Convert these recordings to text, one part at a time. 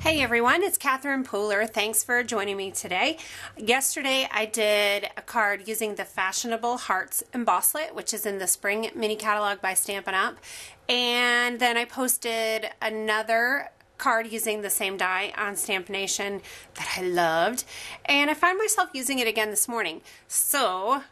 Hey everyone, it's Catherine Pooler. Thanks for joining me today. Yesterday I did a card using the Fashionable Hearts Embosslit, which is in the Spring Mini Catalog by Stampin' Up. And then I posted another card using the same die on Stampination that I loved. And I found myself using it again this morning. So,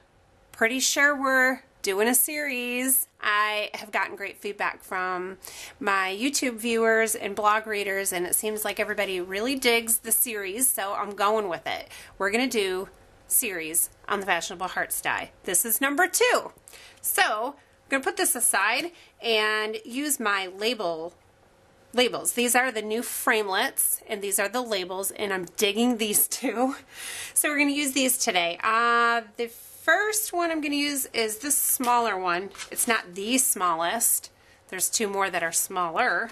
pretty sure we're doing a series. I have gotten great feedback from my YouTube viewers and blog readers, and it seems like everybody really digs the series, so I'm going with it. We're going to do series on the Fashionable Hearts die. This is number 2. So I'm going to put this aside and use my labels. These are the new framelits, and these are the labels, and I'm digging these two. So we're going to use these today. The first one I'm going to use is this smaller one. It's not the smallest. There's two more that are smaller.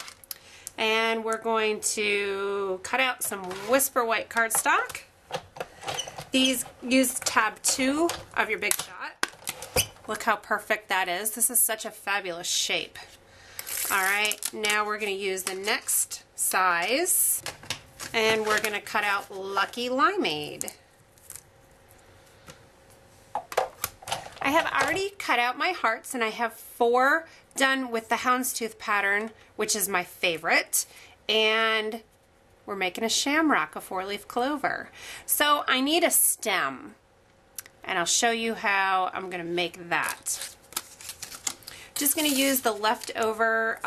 And we're going to cut out some Whisper White cardstock. These use tab 2 of your Big Shot. Look how perfect that is. This is such a fabulous shape. Alright, now we're going to use the next size, and we're going to cut out Lucky Limeade. I have already cut out my hearts, and I have 4 done with the houndstooth pattern, which is my favorite, and we're making a shamrock, a 4-leaf clover. So I need a stem, and I'll show you how I'm going to make that. Just going to use the leftover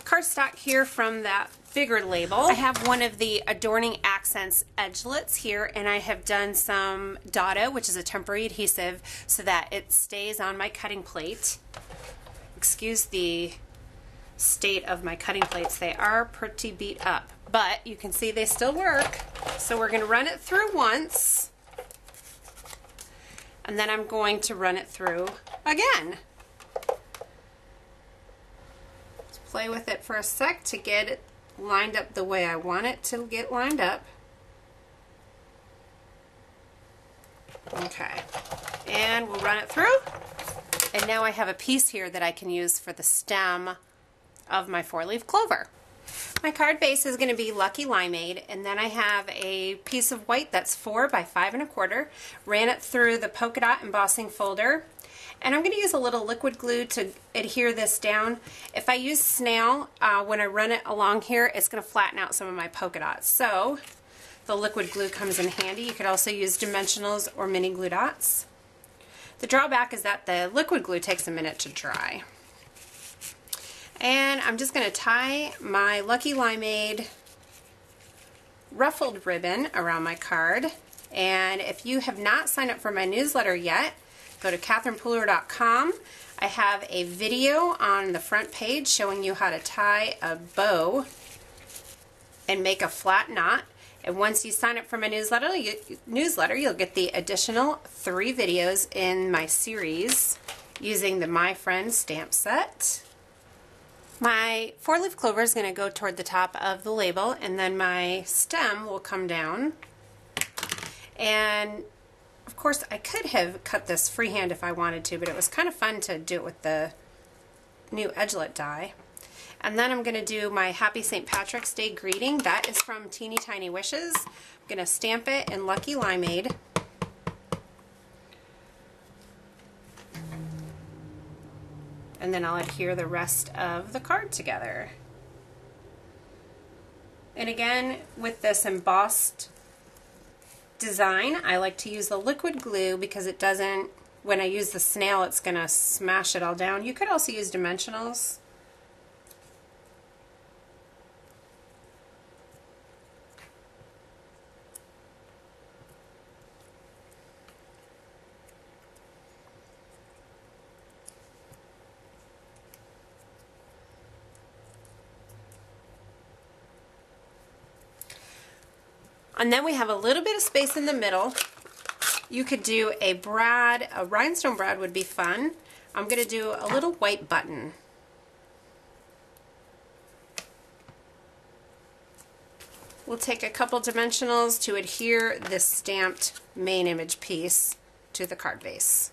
cardstock here from that bigger label. I have one of the Adorning Accents edgelets here, and I have done some Dotto, which is a temporary adhesive, so that it stays on my cutting plate. Excuse the state of my cutting plates. They are pretty beat up, but you can see they still work. So we're going to run it through once, and then I'm going to run it through again. Let's play with it for a sec to get it lined up the way I want it to get lined up. Okay, and we'll run it through. And now I have a piece here that I can use for the stem of my 4-leaf clover. My card base is going to be Lucky Limeade, and then I have a piece of white that's 4 by 5 1/4. Ran it through the polka dot embossing folder, and I'm going to use a little liquid glue to adhere this down. If I use snail, when I run it along here, it's going to flatten out some of my polka dots. So the liquid glue comes in handy. You could also use dimensionals or mini glue dots. The drawback is that the liquid glue takes a minute to dry. And I'm just going to tie my Lucky Limeade ruffled ribbon around my card. And if you have not signed up for my newsletter yet, go to catherinepooler.com. I have a video on the front page showing you how to tie a bow and make a flat knot. And once you sign up for my newsletter, you'll get the additional 3 videos in my series using the My Friend stamp set. My 4-leaf clover is going to go toward the top of the label, and then my stem will come down. And of course, I could have cut this freehand if I wanted to, but it was kind of fun to do it with the new edgelet die. And then I'm going to do my Happy St. Patrick's Day greeting. That is from Teeny Tiny Wishes. I'm going to stamp it in Lucky Limeade. And then I'll adhere the rest of the card together. And again, with this embossed design, I like to use the liquid glue because it doesn't, when I use the snail, it's going to smash it all down. You could also use dimensionals. And then we have a little bit of space in the middle. You could do a brad, a rhinestone brad would be fun. I'm going to do a little white button. We'll take a couple dimensionals to adhere this stamped main image piece to the card base.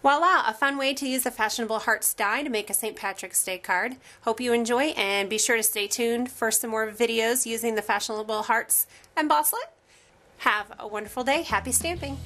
Voila, a fun way to use the Fashionable Hearts die to make a St. Patrick's Day card. Hope you enjoy, and be sure to stay tuned for some more videos using the Fashionable Hearts Embosslit. Have a wonderful day. Happy stamping!